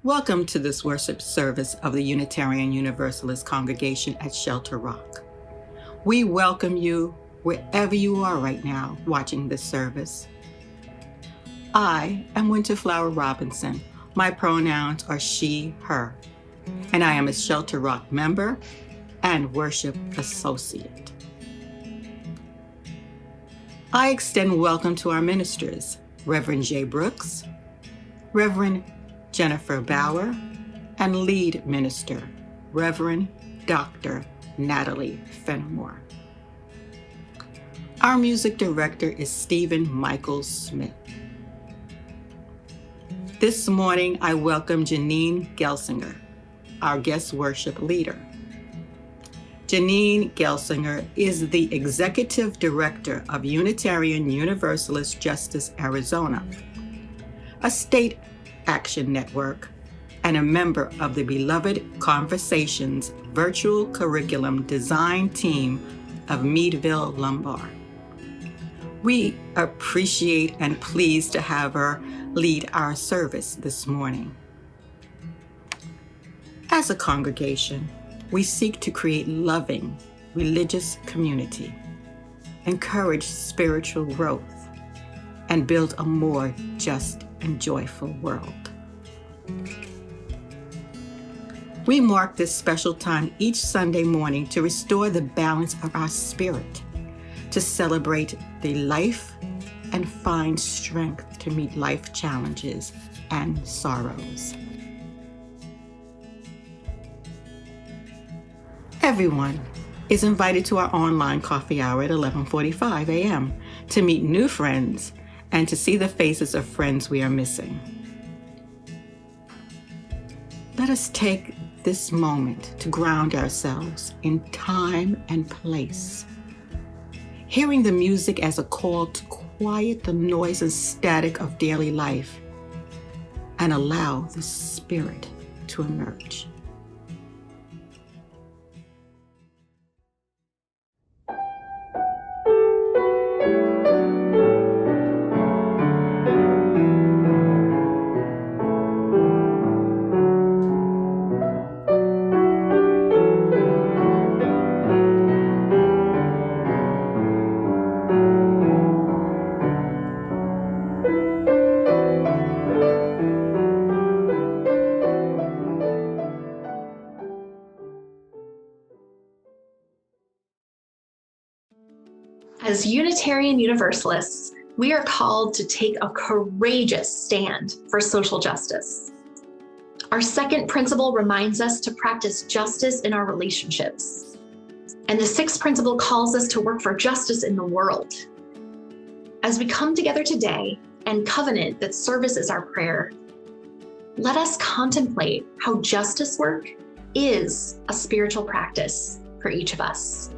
Welcome to this worship service of the Unitarian Universalist congregation at Shelter Rock. We welcome you wherever you are right now watching this service. I am Winterflower Robinson. My pronouns are she, her, and I am a Shelter Rock member and worship associate. I extend welcome to our ministers, Reverend Jay Brooks, Reverend Jennifer Bauer, and lead minister, Reverend Dr. Natalie Fenimore. Our music director is Stephen Michael Smith. This morning, I welcome Janine Gelsinger, our guest worship leader. Janine Gelsinger is the executive director of Unitarian Universalist Justice Arizona, a state action network, and a member of the beloved Conversations virtual curriculum design team of Meadville Lombard. We appreciate and pleased to have her lead our service this morning. As a congregation, we seek to create loving, religious community, encourage spiritual growth, and build a more just and joyful world. We mark this special time each Sunday morning to restore the balance of our spirit, to celebrate the life and find strength to meet life challenges and sorrows. Everyone is invited to our online coffee hour at 11:45 a.m. to meet new friends and to see the faces of friends we are missing. Let us take this moment to ground ourselves in time and place, hearing the music as a call to quiet the noise and static of daily life and allow the spirit to emerge. As Unitarian Universalists, we are called to take a courageous stand for social justice. Our second principle reminds us to practice justice in our relationships. And the sixth principle calls us to work for justice in the world. As we come together today and covenant that service is our prayer, let us contemplate how justice work is a spiritual practice for each of us.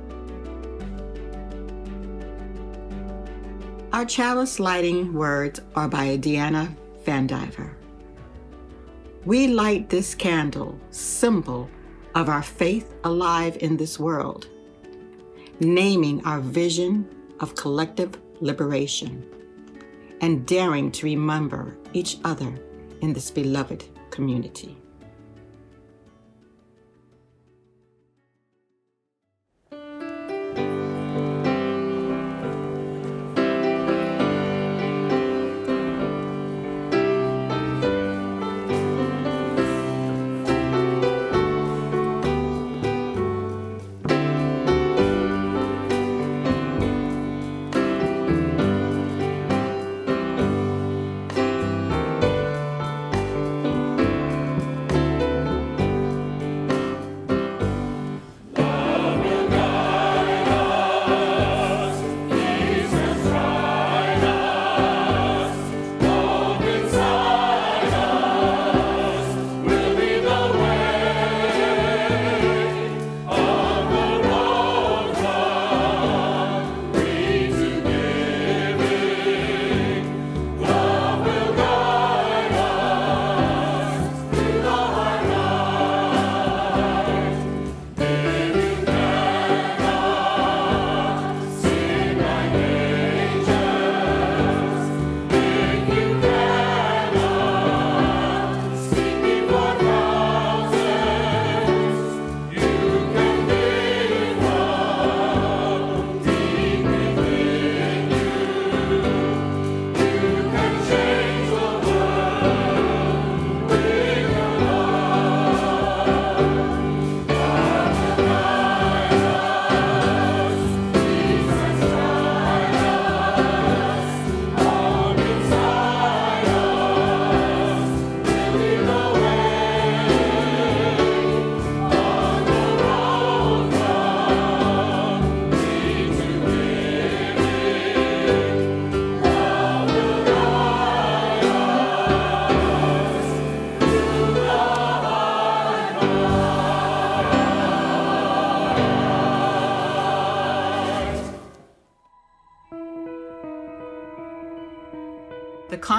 Our chalice lighting words are by Deanna Van Diver. We light this candle, symbol of our faith alive in this world, naming our vision of collective liberation and daring to remember each other in this beloved community.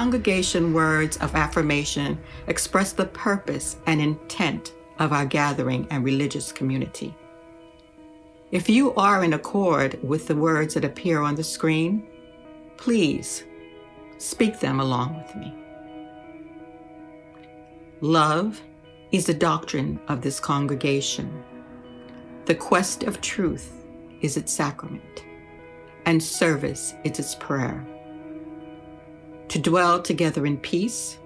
congregation words of affirmation express the purpose and intent of our gathering and religious community. If you are in accord with the words that appear on the screen, please speak them along with me. Love is the doctrine of this congregation. The quest of truth is its sacrament, and service is its prayer. To dwell together in peace,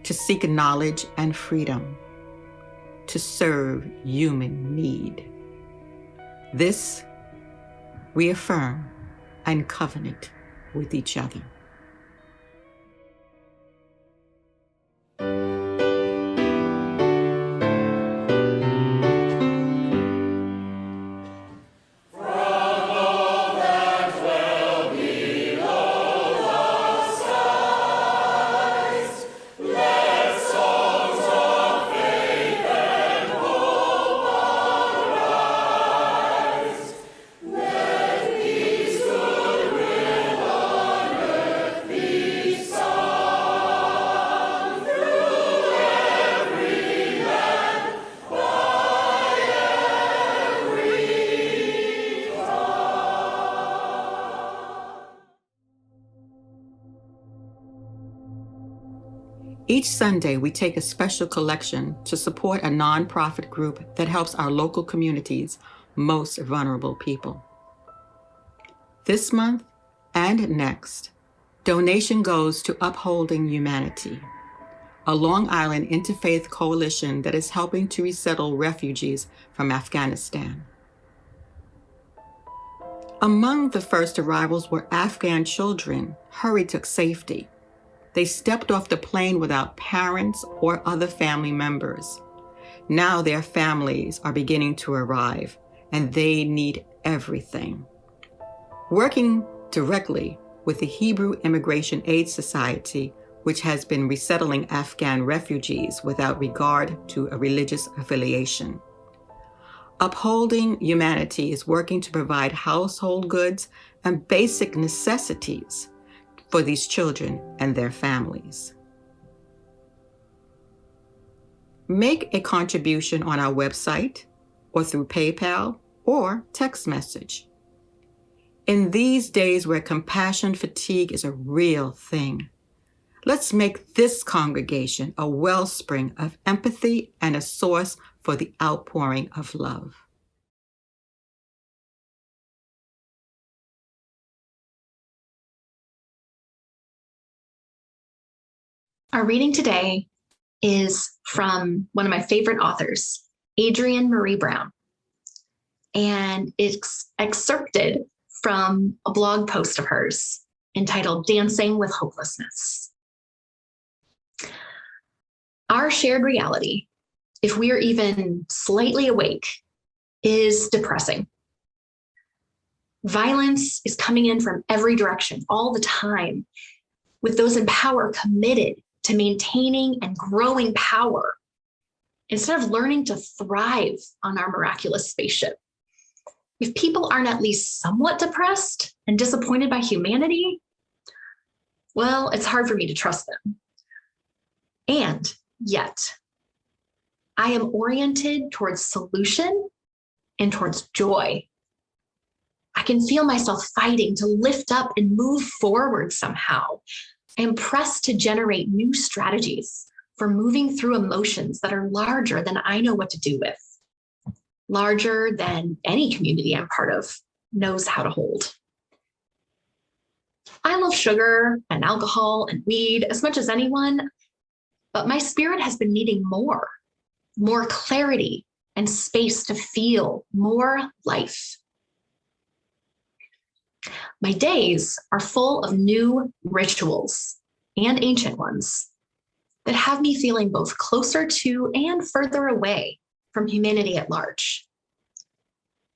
to seek knowledge and freedom, to serve human need. This we affirm and covenant with each other. Each Sunday, we take a special collection to support a nonprofit group that helps our local communities' most vulnerable people. This month and next, donation goes to Upholding Humanity, a Long Island interfaith coalition that is helping to resettle refugees from Afghanistan. Among the first arrivals were Afghan children hurried to safety. They stepped off the plane without parents or other family members. Now their families are beginning to arrive, and they need everything. Working directly with the Hebrew Immigration Aid Society, which has been resettling Afghan refugees without regard to a religious affiliation. Upholding Humanity is working to provide household goods and basic necessities for these children and their families. Make a contribution on our website or through PayPal or text message. In these days where compassion fatigue is a real thing, let's make this congregation a wellspring of empathy and a source for the outpouring of love. Our reading today is from one of my favorite authors, Adrienne Maree Brown, and it's excerpted from a blog post of hers entitled Dancing with Hopelessness. Our shared reality, if we are even slightly awake, is depressing. Violence is coming in from every direction all the time, with those in power committed to maintaining and growing power instead of learning to thrive on our miraculous spaceship. If people aren't at least somewhat depressed and disappointed by humanity, well, it's hard for me to trust them. And yet, I am oriented towards solution and towards joy. I can feel myself fighting to lift up and move forward somehow. I am pressed to generate new strategies for moving through emotions that are larger than I know what to do with, larger than any community I'm part of knows how to hold. I love sugar and alcohol and weed as much as anyone, but my spirit has been needing more clarity and space to feel more life. My days are full of new rituals and ancient ones that have me feeling both closer to and further away from humanity at large.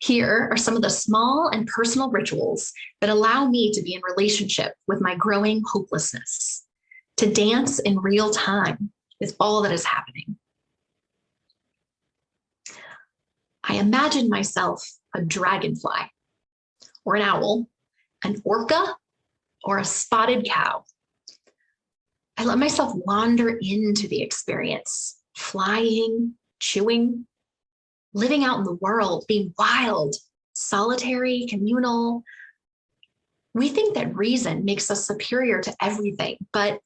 Here are some of the small and personal rituals that allow me to be in relationship with my growing hopelessness, to dance in real time with all that is happening. I imagine myself a dragonfly, or an owl, an orca, or a spotted cow, I let myself wander into the experience, flying, chewing, living out in the world, being wild, solitary, communal. We think that reason makes us superior to everything, but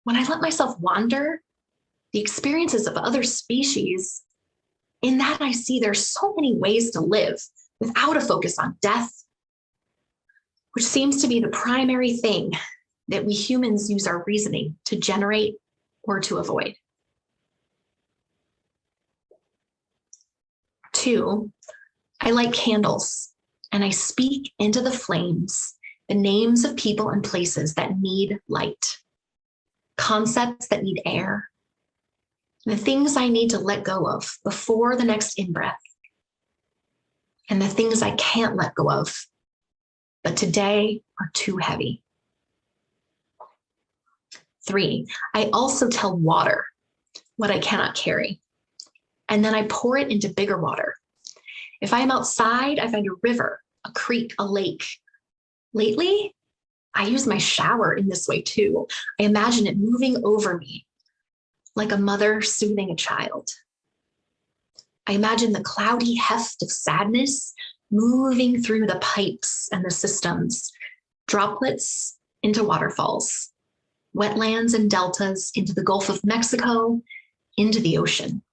when I let myself wander, the experiences of other species, in that I see there's so many ways to live without a focus on death, which seems to be the primary thing that we humans use our reasoning to generate or to avoid. 2, I light candles and I speak into the flames the names of people and places that need light, concepts that need air, the things I need to let go of before the next in-breath, and the things I can't let go of, but today are too heavy. 3, I also tell water what I cannot carry, and then I pour it into bigger water. If I am outside, I find a river, a creek, a lake. Lately, I use my shower in this way too. I imagine it moving over me like a mother soothing a child. I imagine the cloudy heft of sadness moving through the pipes and the systems, droplets into waterfalls, wetlands and deltas into the Gulf of Mexico, into the ocean.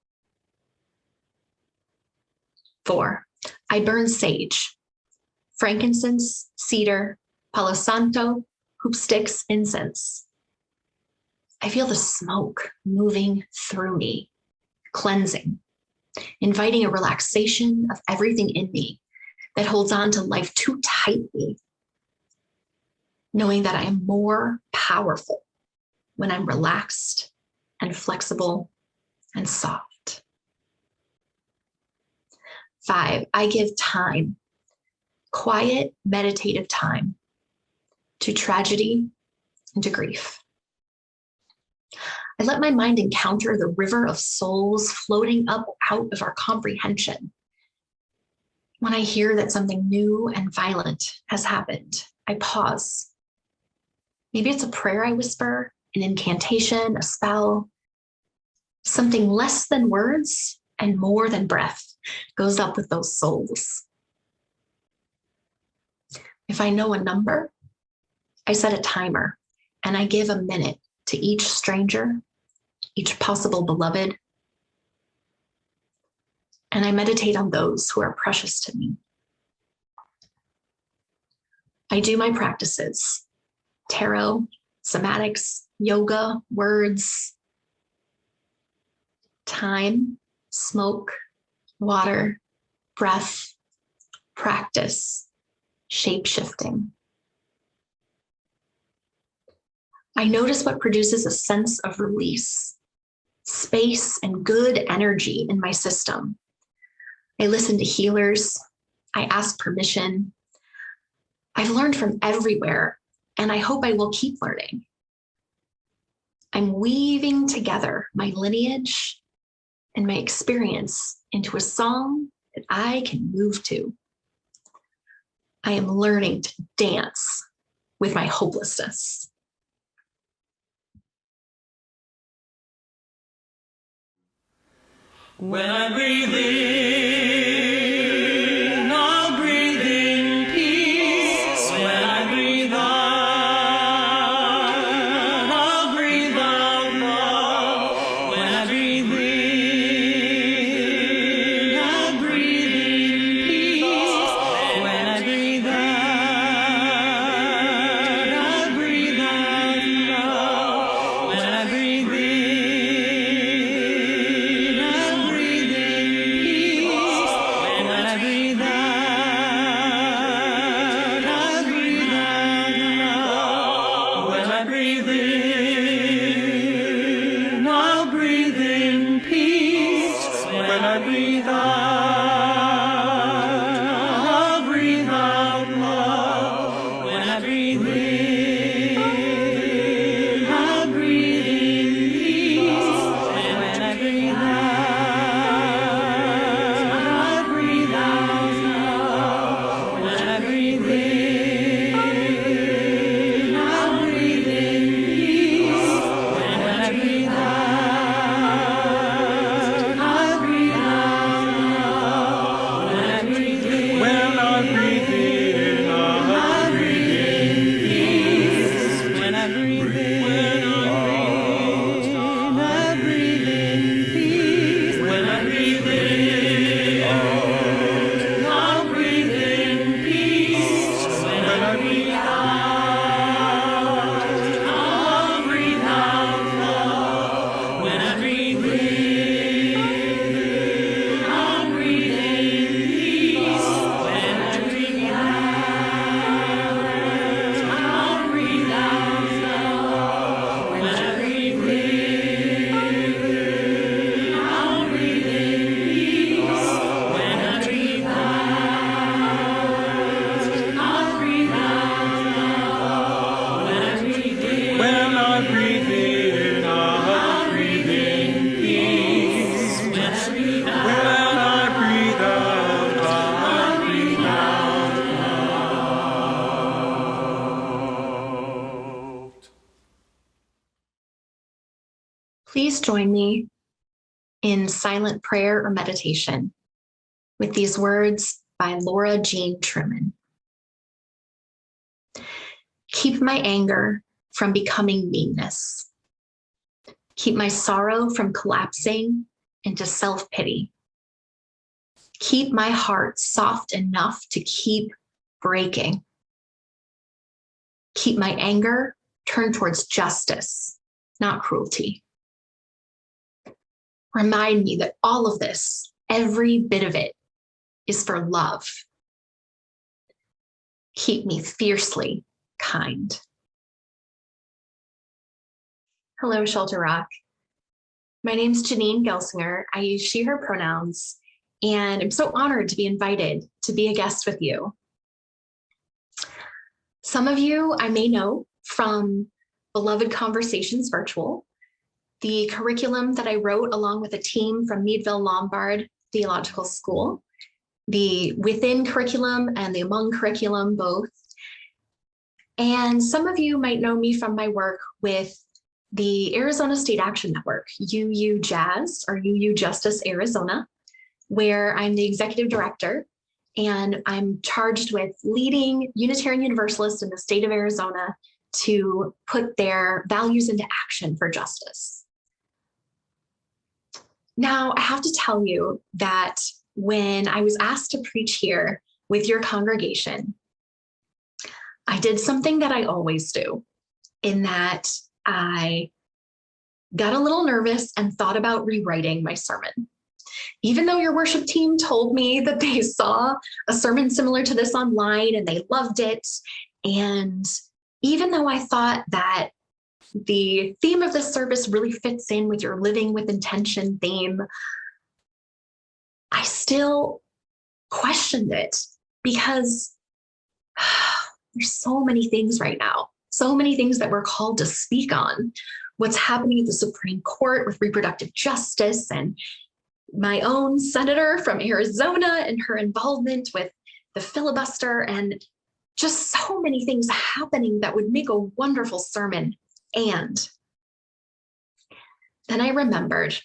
4, I burn sage, frankincense, cedar, palo santo, hoop sticks, incense. I feel the smoke moving through me, cleansing, inviting a relaxation of everything in me that holds on to life too tightly, knowing that I am more powerful when I'm relaxed and flexible and soft. 5, I give time, quiet, meditative time to tragedy and to grief. I let my mind encounter the river of souls floating up out of our comprehension. When I hear that something new and violent has happened, I pause. Maybe it's a prayer I whisper, an incantation, a spell. Something less than words and more than breath goes up with those souls. If I know a number, I set a timer and I give a minute to each stranger, each possible beloved, and I meditate on those who are precious to me. I do my practices, tarot, somatics, yoga, words, time, smoke, water, breath, practice, shape-shifting. I notice what produces a sense of release, space, and good energy in my system. I listen to healers. I ask permission. I've learned from everywhere, and I hope I will keep learning. I'm weaving together my lineage and my experience into a song that I can move to. I am learning to dance with my hopelessness. When I breathe in, I'll breathe in peace. When I breathe out, I'll breathe out love. When I breathe in, I'll breathe in peace. When I breathe out, I'll breathe out love. When I breathe in, breathe in, I'm breathing peace. When I breathe out, I'll breathe out love. When I breathe in, I'll breathe in peace. When I breathe out, I'll breathe out love. When I breathe in, I'll breathe in peace. When I breathe out, I'll breathe out love. Please join me in silent prayer or meditation with these words by Laura Jean Truman. Keep my anger from becoming meanness. Keep my sorrow from collapsing into self-pity. Keep my heart soft enough to keep breaking. Keep my anger turned towards justice, not cruelty. Remind me that all of this, every bit of it, is for love. Keep me fiercely kind. Hello, Shelter Rock. My name's Janine Gelsinger. I use she, her pronouns, and I'm so honored to be invited to be a guest with you. Some of you I may know from Beloved Conversations Virtual, the curriculum that I wrote along with a team from Meadville Lombard Theological School, the within curriculum and the among curriculum both. And some of you might know me from my work with the Arizona State Action Network, UU Jazz or UU Justice Arizona, where I'm the executive director, and I'm charged with leading Unitarian Universalists in the state of Arizona to put their values into action for justice. Now, I have to tell you that when I was asked to preach here with your congregation, I did something that I always do, in that I got a little nervous and thought about rewriting my sermon. Even though your worship team told me that they saw a sermon similar to this online and they loved it, and even though I thought that the theme of this service really fits in with your living with intention theme, I still questioned it because there's so many things right now, so many things that we're called to speak on. What's happening at the Supreme Court with reproductive justice, and my own senator from Arizona and her involvement with the filibuster, and just so many things happening that would make a wonderful sermon. And then I remembered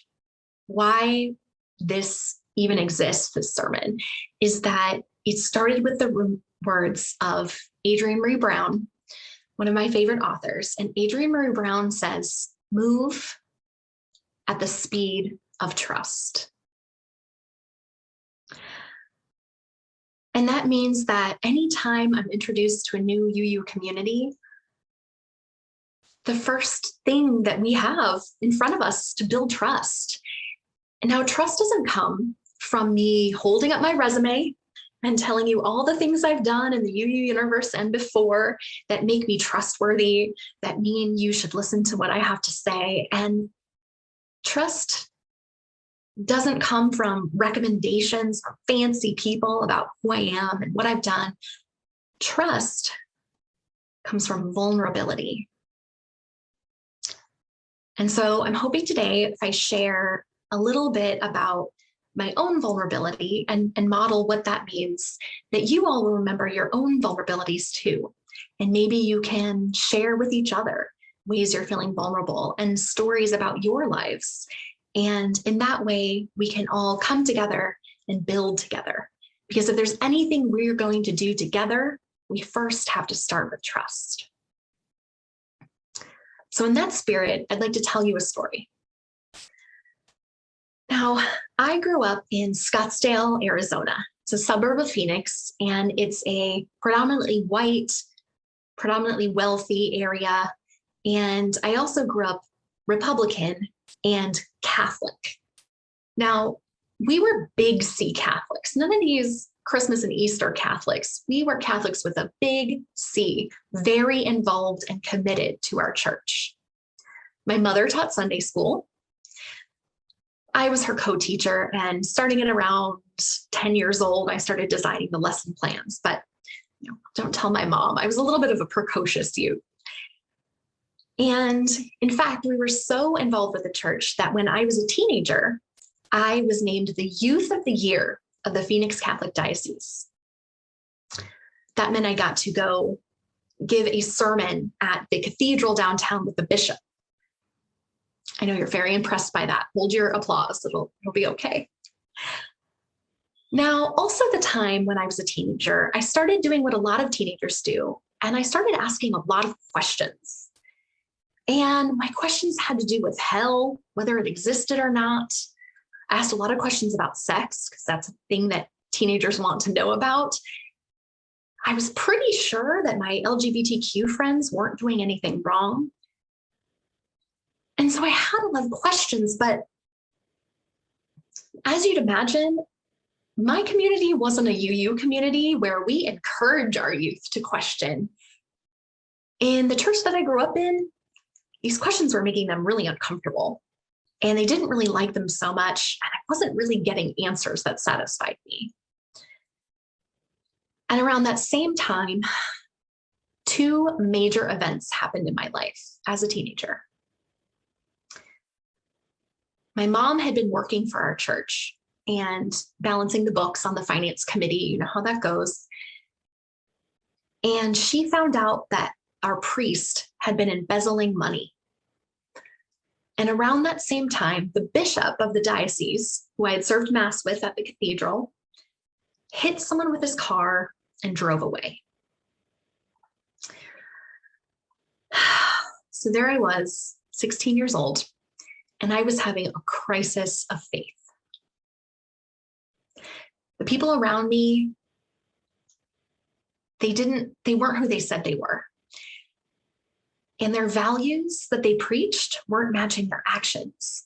why this even exists, this sermon, is that it started with the words of Adrienne Maree Brown, one of my favorite authors. And Adrienne Maree Brown says, move at the speed of trust. And that means that anytime I'm introduced to a new UU community, the first thing that we have in front of us is to build trust. And now trust doesn't come from me holding up my resume and telling you all the things I've done in the UU universe and before that make me trustworthy, that mean you should listen to what I have to say. And trust doesn't come from recommendations from fancy people about who I am and what I've done. Trust comes from vulnerability. And so I'm hoping today, if I share a little bit about my own vulnerability and model what that means, that you all will remember your own vulnerabilities too. And maybe you can share with each other ways you're feeling vulnerable and stories about your lives. And in that way, we can all come together and build together. Because if there's anything we're going to do together, we first have to start with trust. So in that spirit, I'd like to tell you a story. Now, I grew up in Scottsdale, Arizona. It's a suburb of Phoenix, and it's a predominantly white, predominantly wealthy area. And I also grew up Republican and Catholic. Now, we were big C Catholics. None of these Christmas and Easter Catholics. We were Catholics with a big C, very involved and committed to our church. My mother taught Sunday school. I was her co-teacher, and starting at around 10 years old, I started designing the lesson plans. But don't tell my mom. I was a little bit of a precocious youth. And in fact, we were so involved with the church that when I was a teenager, I was named the Youth of the Year of the Phoenix Catholic Diocese. That meant I got to go give a sermon at the cathedral downtown with the bishop. I know you're very impressed by that. Hold your applause. It'll be okay. Now, also the time when I was a teenager, I started doing what a lot of teenagers do, and I started asking a lot of questions. And my questions had to do with hell, whether it existed or not. I asked a lot of questions about sex, because that's a thing that teenagers want to know about. I was pretty sure that my LGBTQ friends weren't doing anything wrong. And so I had a lot of questions, but as you'd imagine, my community wasn't a UU community where we encourage our youth to question. In the church that I grew up in, these questions were making them really uncomfortable, and they didn't really like them so much, and I wasn't really getting answers that satisfied me. And around that same time, two major events happened in my life as a teenager. My mom had been working for our church and balancing the books on the finance committee. You know how that goes. And she found out that our priest had been embezzling money. And around that same time, the bishop of the diocese, who I had served Mass with at the cathedral, hit someone with his car and drove away. So there I was, 16 years old, and I was having a crisis of faith. The people around me, they weren't who they said they were. And their values that they preached weren't matching their actions.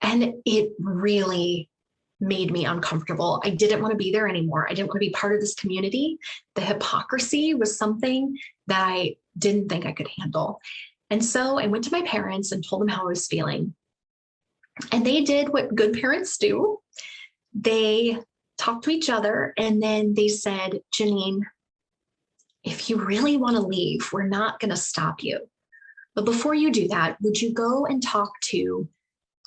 And it really made me uncomfortable. I didn't want to be there anymore. I didn't want to be part of this community. The hypocrisy was something that I didn't think I could handle. And so I went to my parents and told them how I was feeling. And they did what good parents do. They talked to each other, and then they said, Janine, if you really want to leave, we're not going to stop you. But before you do that, would you go and talk to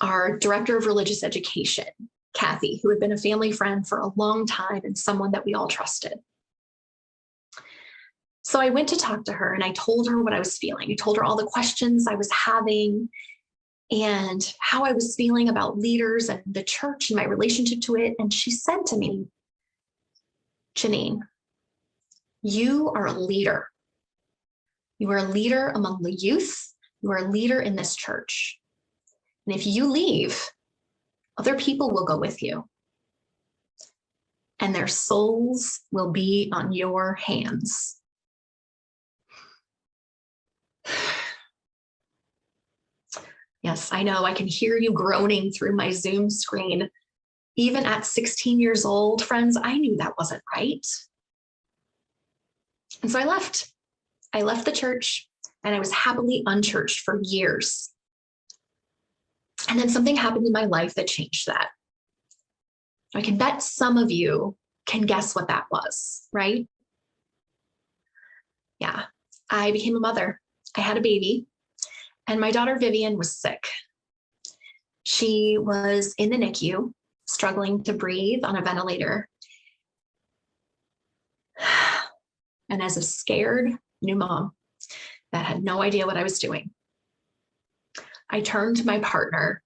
our director of religious education, Kathy, who had been a family friend for a long time and someone that we all trusted. So I went to talk to her, and I told her what I was feeling. I told her all the questions I was having and how I was feeling about leaders and the church and my relationship to it. And she said to me, Janine, you are a leader. You are a leader among the youth. You are a leader in this church. And if you leave, other people will go with you. And their souls will be on your hands. Yes, I know. I can hear you groaning through my Zoom screen. Even at 16 years old, friends, I knew that wasn't right. And so I left. I left the church, and I was happily unchurched for years. And then something happened in my life that changed that. I can bet some of you can guess what that was, right? Yeah, I became a mother. I had a baby, and my daughter Vivian was sick. She was in the NICU, struggling to breathe on a ventilator. And as a scared new mom that had no idea what I was doing, I turned to my partner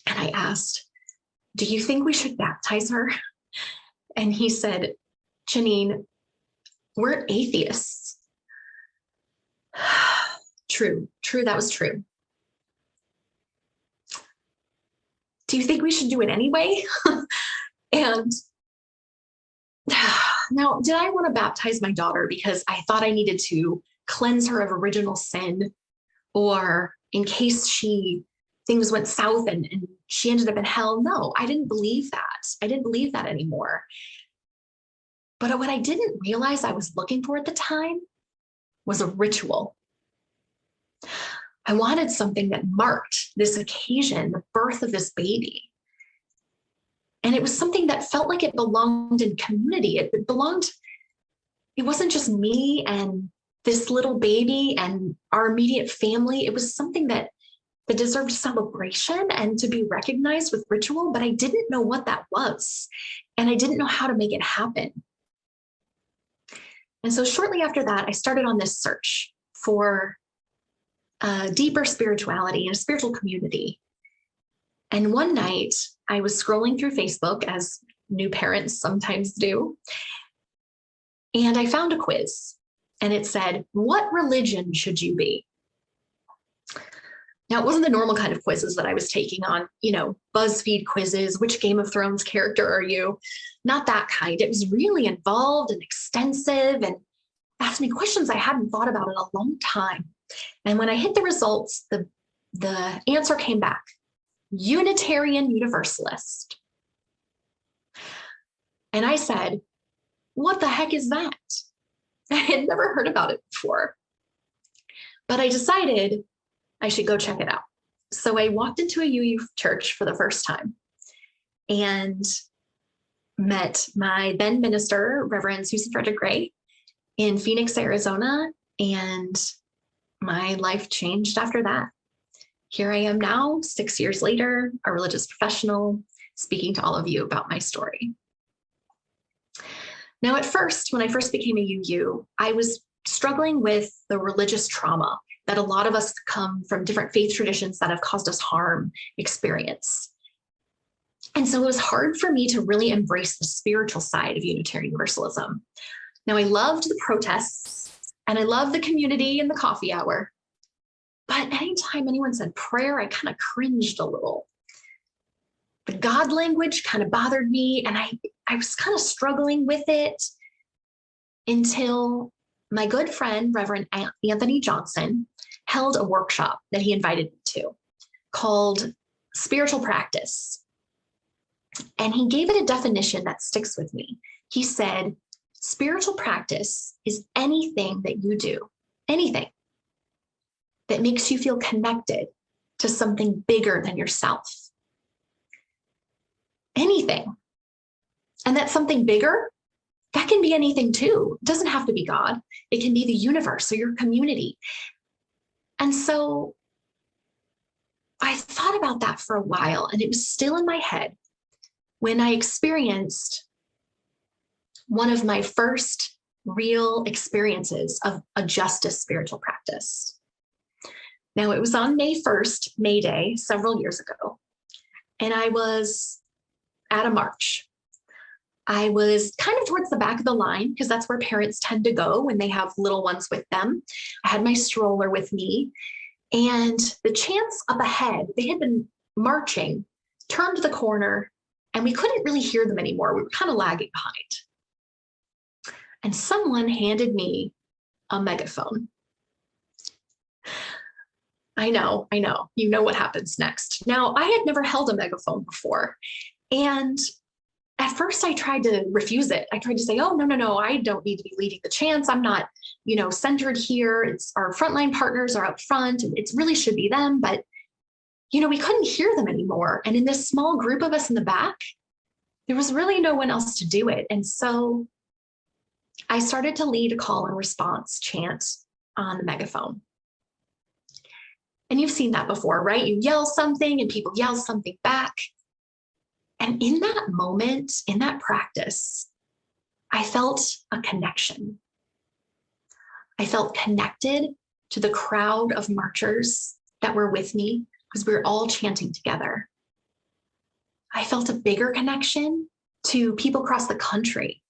and I asked, do you think we should baptize her? And he said, Janine, we're atheists. True, that was true. Do you think we should do it anyway? And now, did I want to baptize my daughter because I thought I needed to cleanse her of original sin, or in case she things went south and she ended up in hell. No, I didn't believe that. I didn't believe that anymore. But what I didn't realize I was looking for at the time was a ritual. I wanted something that marked this occasion, the birth of this baby. And it was something that felt like it belonged in community. It wasn't just me and this little baby and our immediate family. It was something that deserved celebration and to be recognized with ritual, but I didn't know what that was. And I didn't know how to make it happen. And so shortly after that, I started on this search for deeper spirituality and a spiritual community. And one night I was scrolling through Facebook, as new parents sometimes do, and I found a quiz, and it said, "What religion should you be?" Now, it wasn't the normal kind of quizzes that I was taking on, BuzzFeed quizzes, which Game of Thrones character are you? Not that kind. It was really involved and extensive and asked me questions I hadn't thought about in a long time. And when I hit the results, the answer came back, Unitarian Universalist. And I said, what the heck is that? I had never heard about it before. But I decided I should go check it out. So I walked into a UU church for the first time and met my then minister, Reverend Susan Frederick Gray, in Phoenix, Arizona, and my life changed after that. Here I am now, 6 years later, a religious professional, speaking to all of you about my story. Now, at first, when I first became a UU, I was struggling with the religious trauma that a lot of us come from different faith traditions that have caused us harm experience. And so it was hard for me to really embrace the spiritual side of Unitarian Universalism. Now, I loved the protests and I loved the community and the coffee hour. But anytime anyone said prayer, I kind of cringed a little. The God language kind of bothered me, and I was kind of struggling with it until my good friend, Reverend Anthony Johnson, held a workshop that he invited me to called Spiritual Practice. And he gave it a definition that sticks with me. He said, spiritual practice is anything that you do, anything that makes you feel connected to something bigger than yourself. Anything. And that something bigger, that can be anything too. It doesn't have to be God. It can be the universe or your community. And so I thought about that for a while, and it was still in my head when I experienced one of my first real experiences of a justice spiritual practice. Now, it was on May 1st, May Day, several years ago, and I was at a march. I was kind of towards the back of the line because that's where parents tend to go when they have little ones with them. I had my stroller with me, and the chants up ahead, they had been marching, turned the corner, and we couldn't really hear them anymore. We were kind of lagging behind. And someone handed me a megaphone. I know. You know what happens next. Now, I had never held a megaphone before. And at first I tried to refuse it. I tried to say, oh, no, I don't need to be leading the chants. I'm not, centered here. It's our frontline partners are up front, and it really should be them. But, we couldn't hear them anymore. And in this small group of us in the back, there was really no one else to do it. And so I started to lead a call and response chant on the megaphone. And you've seen that before, right? You yell something and people yell something back. And in that moment, in that practice, I felt a connection. I felt connected to the crowd of marchers that were with me because we were all chanting together. I felt a bigger connection to people across the country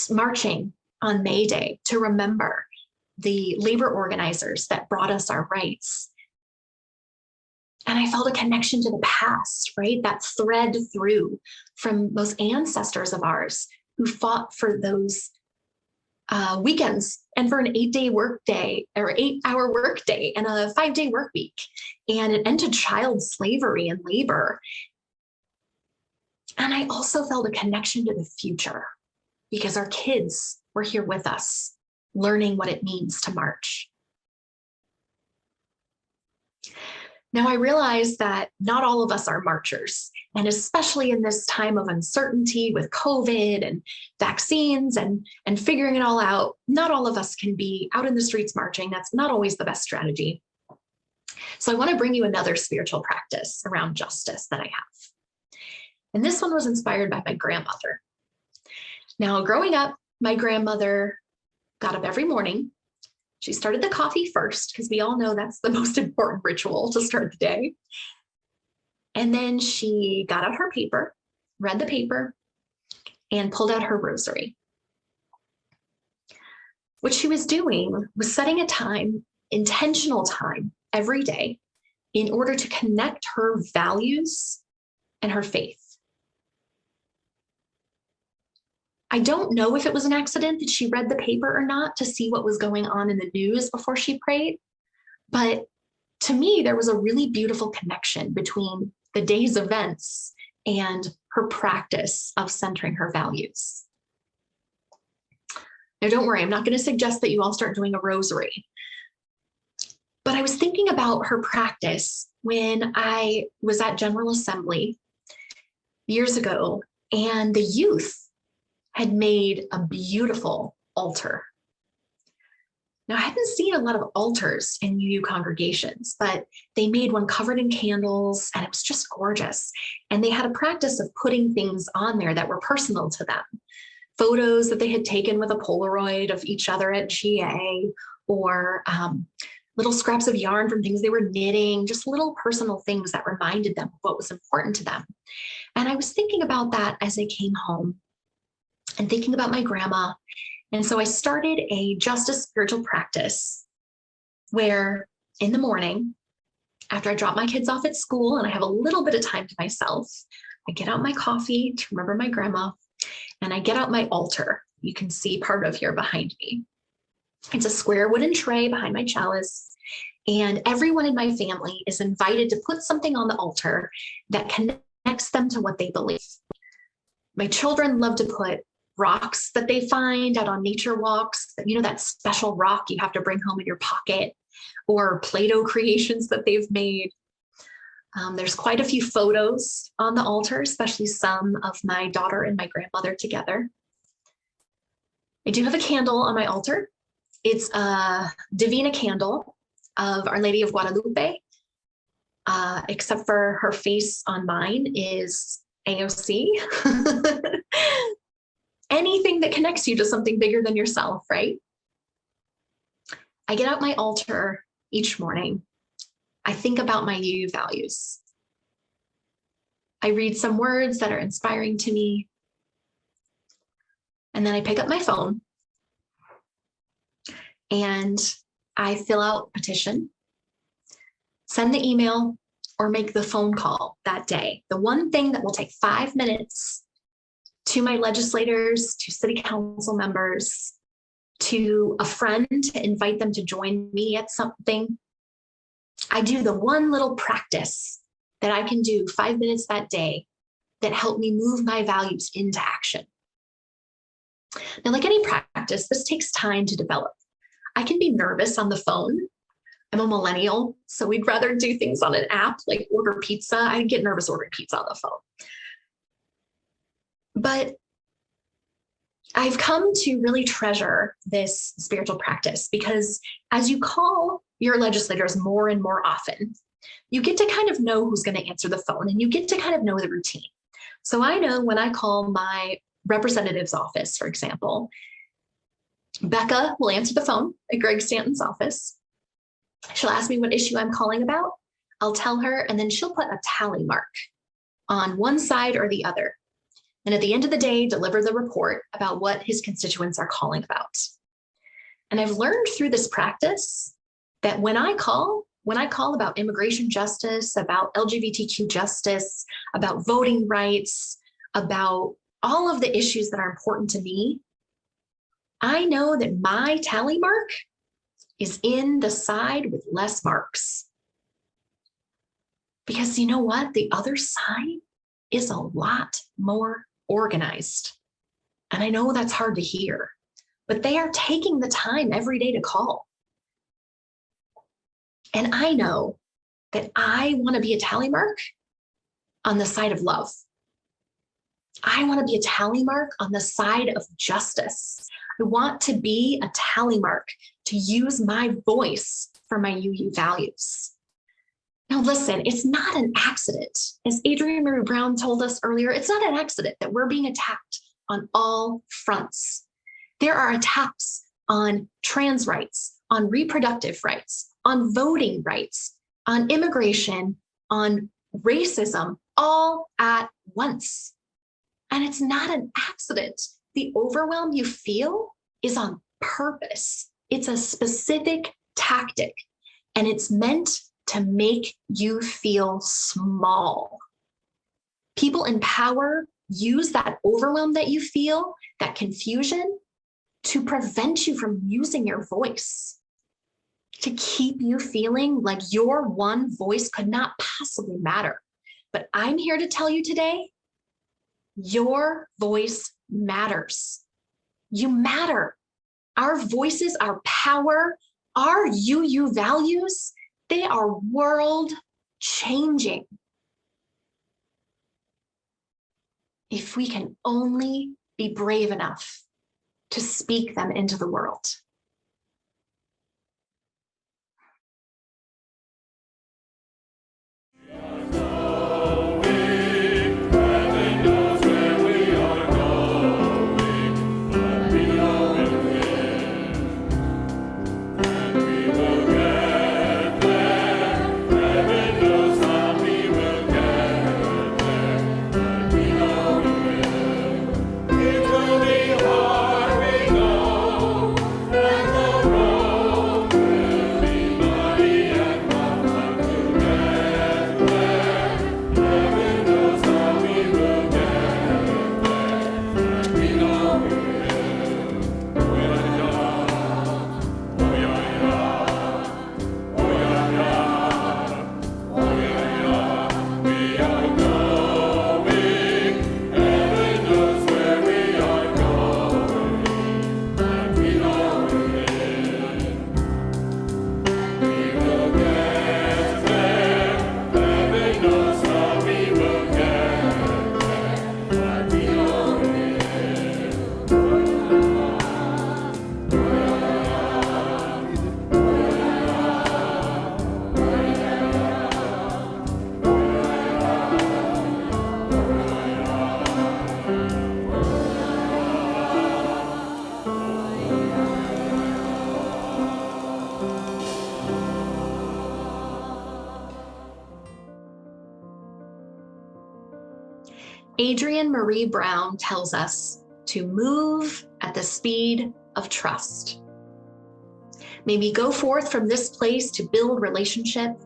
marching on May Day to remember the labor organizers that brought us our rights. And I felt a connection to the past, right? That thread through from those ancestors of ours who fought for those weekends and for an 8-day work day or 8-hour work day and a 5-day work week and an end to child slavery and labor. And I also felt a connection to the future because our kids were here with us, learning what it means to march. Now, I realize that not all of us are marchers, and especially in this time of uncertainty with COVID and vaccines and figuring it all out, not all of us can be out in the streets marching. That's not always the best strategy. So I want to bring you another spiritual practice around justice that I have. And this one was inspired by my grandmother. Now, growing up, my grandmother got up every morning. She started the coffee first, because we all know that's the most important ritual to start the day. And then she got out her paper, read the paper, and pulled out her rosary. What she was doing was setting a time, intentional time, every day in order to connect her values and her faith. I don't know if it was an accident that she read the paper or not to see what was going on in the news before she prayed. But to me, there was a really beautiful connection between the day's events and her practice of centering her values. Now, don't worry, I'm not going to suggest that you all start doing a rosary. But I was thinking about her practice when I was at General Assembly years ago, and the youth had made a beautiful altar. Now, I hadn't seen a lot of altars in UU congregations, but they made one covered in candles, and it was just gorgeous. And they had a practice of putting things on there that were personal to them. Photos that they had taken with a Polaroid of each other at GA, or little scraps of yarn from things they were knitting, just little personal things that reminded them of what was important to them. And I was thinking about that as I came home and thinking about my grandma. And so I started a justice spiritual practice where in the morning, after I drop my kids off at school and I have a little bit of time to myself, I get out my coffee to remember my grandma, and I get out my altar. You can see part of here behind me. It's a square wooden tray behind my chalice, and everyone in my family is invited to put something on the altar that connects them to what they believe. My children love to put rocks that they find out on nature walks, that special rock you have to bring home in your pocket, or Play-Doh creations that they've made. There's quite a few photos on the altar, especially some of my daughter and my grandmother together. I do have a candle on my altar. It's a Divina candle of Our Lady of Guadalupe, except for her face on mine is AOC. Anything that connects you to something bigger than yourself, right? I get out my altar each morning. I think about my UU values. I read some words that are inspiring to me. And then I pick up my phone and I fill out a petition, send the email, or make the phone call that day. The one thing that will take 5 minutes to my legislators, to city council members, to a friend to invite them to join me at something. I do the one little practice that I can do 5 minutes that day that help me move my values into action. Now, like any practice, this takes time to develop. I can be nervous on the phone. I'm a millennial, so we'd rather do things on an app like order pizza. I get nervous ordering pizza on the phone. But I've come to really treasure this spiritual practice because as you call your legislators more and more often, you get to kind of know who's going to answer the phone, and you get to kind of know the routine. So I know when I call my representative's office, for example, Becca will answer the phone at Greg Stanton's office. She'll ask me what issue I'm calling about. I'll tell her, and then she'll put a tally mark on one side or the other. And at the end of the day, deliver the report about what his constituents are calling about. And I've learned through this practice that when I call about immigration justice, about LGBTQ justice, about voting rights, about all of the issues that are important to me, I know that my tally mark is in the side with less marks. Because you know what? The other side is a lot more organized. And I know that's hard to hear, but they are taking the time every day to call. And I know that I want to be a tally mark on the side of love. I want to be a tally mark on the side of justice. I want to be a tally mark to use my voice for my UU values. Now, listen, it's not an accident. As Adrienne Maree Brown told us earlier, it's not an accident that we're being attacked on all fronts. There are attacks on trans rights, on reproductive rights, on voting rights, on immigration, on racism, all at once. And it's not an accident. The overwhelm you feel is on purpose. It's a specific tactic, and it's meant to make you feel small. People in power use that overwhelm that you feel, that confusion, to prevent you from using your voice, to keep you feeling like your one voice could not possibly matter. But I'm here to tell you today, your voice matters. You matter. Our voices, our power, our UU values, they are world changing. If we can only be brave enough to speak them into the world. Adrienne Maree Brown tells us to move at the speed of trust. May we go forth from this place to build relationship,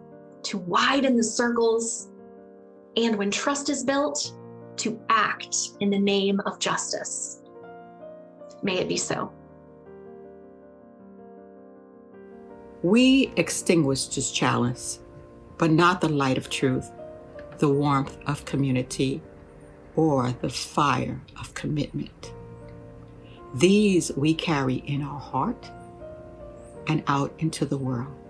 to widen the circles, and when trust is built, to act in the name of justice. May it be so. We extinguished his chalice, but not the light of truth, the warmth of community, or the fire of commitment. These we carry in our heart and out into the world.